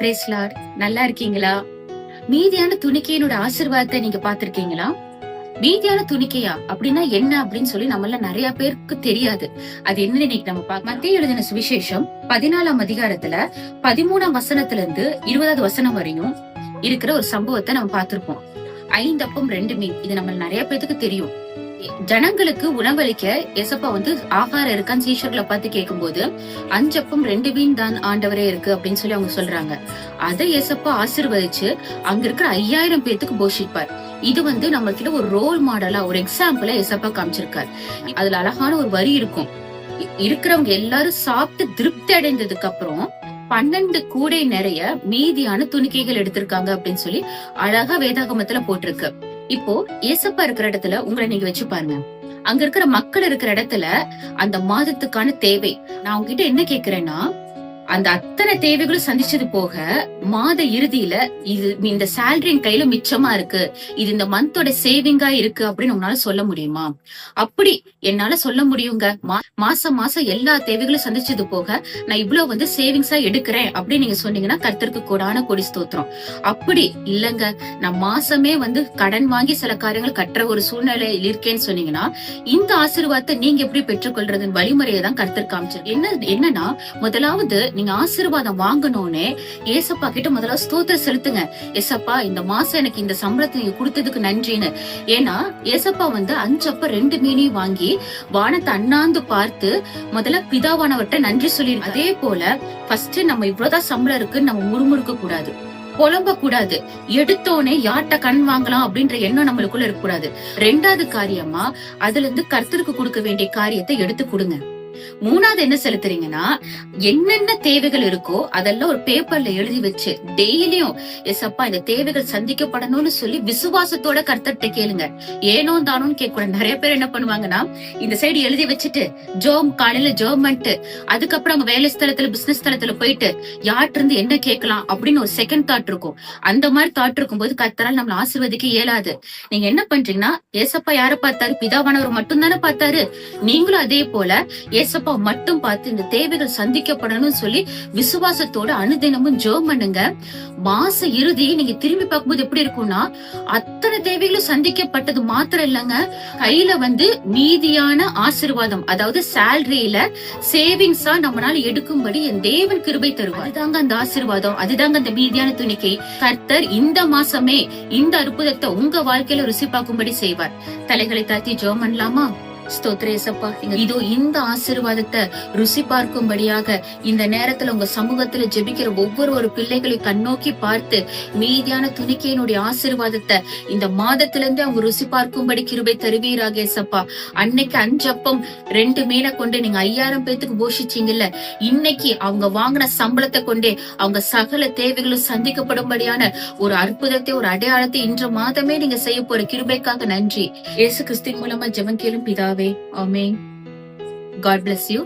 Brace Lord. நல்லா இருக்கீங்களா? மீதியான துணிக்கையினோட ஆசீர்வாதத்தை நீங்க பாத்திருக்கீங்களா? மீதியான துணிக்கையா அப்படின்னா என்ன அப்படின்னு சொல்லி நம்மள நிறைய பேருக்கு தெரியாது. அது என்னன்னு இன்னைக்கு நம்ம பார்க்கலாம். மத்தேயு எழுதின சுவிசேஷம் 14ஆம் அதிகாரத்துல 13ஆம் வசனத்துல இருந்து 20வது வசனம் வரையும் இருக்கிற ஒரு சம்பவத்தை நம்ம பார்த்திருப்போம். 5 அப்பம் 2 மீன். இது நம்ம நிறைய பேருக்கு தெரியும். ஜனங்களுக்கு உணவளிக்க எசப்பா ஆகாரம் இருக்கான்னு சீஷர்களை பார்த்து கேட்கும்போது 5 அப்பம் 2 மீன் தான் ஆண்டவரே இருக்கு அப்படின்னு சொல்லி அவங்க சொல்றாங்க. அதை எசப்பா ஆசீர்வதிச்சு அங்க இருக்கிற 5000 பேத்துக்கு போஷிப்பார். இது நம்மகிட்ட ஒரு ரோல் மாடலா, ஒரு எக்ஸாம்பிளா எசப்பா காமிச்சிருக்காரு. அதுல அழகான ஒரு வரி இருக்கும். இருக்கிறவங்க எல்லாரும் சாப்பிட்டு திருப்தி அடைந்ததுக்கு அப்புறம் 12 கூடை நிறைய மீதியான துணிக்கைகள் எடுத்திருக்காங்க அப்படின்னு சொல்லி அழகா வேதாகமத்துல போட்டிருக்கு. இப்போ ஏசப்பா இருக்கிற இடத்துல உங்களை நீங்க வச்சு பாருங்க. அங்க இருக்கிற மக்கள் இருக்கிற இடத்துல அந்த மாதத்துக்கான தேவை. நான் உங்ககிட்ட என்ன கேக்குறேன்னா, அந்த அத்தனை தேவைகளும் சந்திச்சது போக மாத இறுதியில இது இந்த சேலரி கையில மிச்சமா இருக்கு, இது இந்த மந்தோட சேவிங்கா இருக்கு அப்படின்னு உங்களால சொல்ல முடியுமா? அப்படி என்னால சொல்ல முடியுங்க. மாசம் மாசம் எல்லா தேவைகளும் சந்திச்சது போக நான் இவ்வளவு சேவிங்ஸா எடுக்கிறேன் அப்படின்னு நீங்க சொன்னீங்கன்னா கர்த்தருக்கு கோடான கொடி ஸ்தோத்திரம். அப்படி இல்லங்க, நான் மாசமே கடன் வாங்கி சில காரியங்கள் கட்டுற ஒரு சூழ்நிலையில் இருக்கேன்னு சொன்னீங்கன்னா இந்த ஆசீர்வாதத்தை நீங்க எப்படி பெற்றுக்கொள்றதுன்னு வழிமுறையை தான் கர்த்தர் காமிச்சார். என்னன்னா முதலாவது நீங்க ஆசீர்வாதம் வாங்கணும்னே ஏசப்பா கிட்ட முதல்ல ஸ்தோத்திரம் செலுத்துங்க. ஏசப்பா இந்த மாசம் எனக்கு இந்த சம்பளத்தை நீங்க கொடுத்ததுக்கு நன்றின்னு. ஏன்னா ஏசப்பா 5 அப்ப 2 மீனையும் வாங்கி வானத்தை அண்ணாந்து பார்த்து முதல்ல பிதாவானவர்கிட்ட நன்றி சொல்லி, அதே போல ஃபர்ஸ்ட் நம்ம இவ்வளவுதான் சம்பளம் இருக்குன்னு நம்ம முறுமுறுக்க கூடாது, புலம்ப கூடாது. எடுத்தோனே யார்கிட்ட கண் வாங்கலாம் அப்படின்ற எண்ணம் நம்மளுக்குள்ள இருக்க கூடாது. 2வது காரியமா அதுல இருந்து கர்த்தருக்கு கொடுக்க வேண்டிய காரியத்தை எடுத்து கொடுங்க. 3வது என்ன செலுத்துறீங்கன்னா, என்னென்ன தேவைகள் இருக்கோ அதெல்லாம் ஒரு பேப்பர்ல எழுதி வச்சு டெய்லியும் எசப்பா இந்த தேவைகள் சந்திக்கப்படணும்னு சொல்லி விசுவாசத்தோட கர்த்தர்ட்ட கேளுங்க. ஏனோ தானோன்னு கேட்க. நிறைய பேர் என்ன பண்ணுவாங்கன்னா, இந்த சைடு எழுதி வச்சுட்டு காலையில ஜோம் பண்ணிட்டு அதுக்கப்புறம் அவங்க வேலை ஸ்தலத்துல பிசினஸ் ஸ்தலத்துல போயிட்டு யார்ட்டு இருந்து என்ன கேட்கலாம் அப்படின்னு ஒரு செகண்ட் தாட் இருக்கும். அந்த மாதிரி தாட் இருக்கும் போது கர்த்தரால் நம்மள ஆசீர்வதிக்க இயலாது. நீங்க என்ன பண்றீங்கன்னா, ஏசப்பா யார பார்த்தாரு? பிதாவானவர் மட்டும் தானே பார்த்தாரு. நீங்களும் அதே போல ஏசப்பா மட்டும் பார்த்து இந்த தேவைகள் சந்திக்கப்படணும்னு சொல்லி விசுவாசத்தோட அனுதினமும் ஜெபம் பண்ணுங்க. மாச இறுதி நீங்க திரும்பி பார்க்கும்போது எப்படி இருக்கும்னா, அத்தனை தேவைகளும் சந்திக்கப்பட்டது மாத்திரம் இல்லங்க, கையில மீதியான ஆசீர்வாதம், அதாவது சேலரியில சேவிங்ஸா நம்மளால எடுக்கும்படி என் தேவன் கிருபை தருவார். அதுதாங்க அந்த ஆசீர்வாதம், அதுதாங்க அந்த மீதியான துணிக்கை. கர்த்தர் இந்த மாசமே இந்த அற்புதத்தை உங்க வாழ்க்கையில ருசி பார்க்கும்படி செய்வார். தலைகளை தாத்தி ஜெபம் பண்ணலாமா? ஸ்தோத்ரேசப்பா, இதோ இந்த ஆசீர்வாதத்தை ருசி பார்க்கும்படியாக இந்த நேரத்துல உங்க சமூகத்துல ஜெபிக்கிற ஒவ்வொரு பிள்ளைகளையும் கண்ணோக்கி பார்த்து மீதியான துணிக்கையினுடைய ஆசீர்வாதத்தை இந்த மாதத்திலிருந்து அவங்க ருசி பார்க்கும்படி கிருபை தருவீராக ஏசப்பா. அன்னைக்கு 5 அப்பம் 2 மீனை கொண்டு நீங்க 5000 பேத்துக்கு போஷிச்சீங்கல்ல, இன்னைக்கு அவங்க வாங்கின சம்பளத்தை கொண்டே அவங்க சகல தேவைகளும் சந்திக்கப்படும்படியான ஒரு அற்புதத்தை, ஒரு அடையாளத்தை இன்று மாதமே நீங்க செய்ய போற கிருபைக்காக நன்றி. இயேசு கிறிஸ்துவின் மூலமா ஜெபம் கேளும் பிதாவே. Amen. God bless you.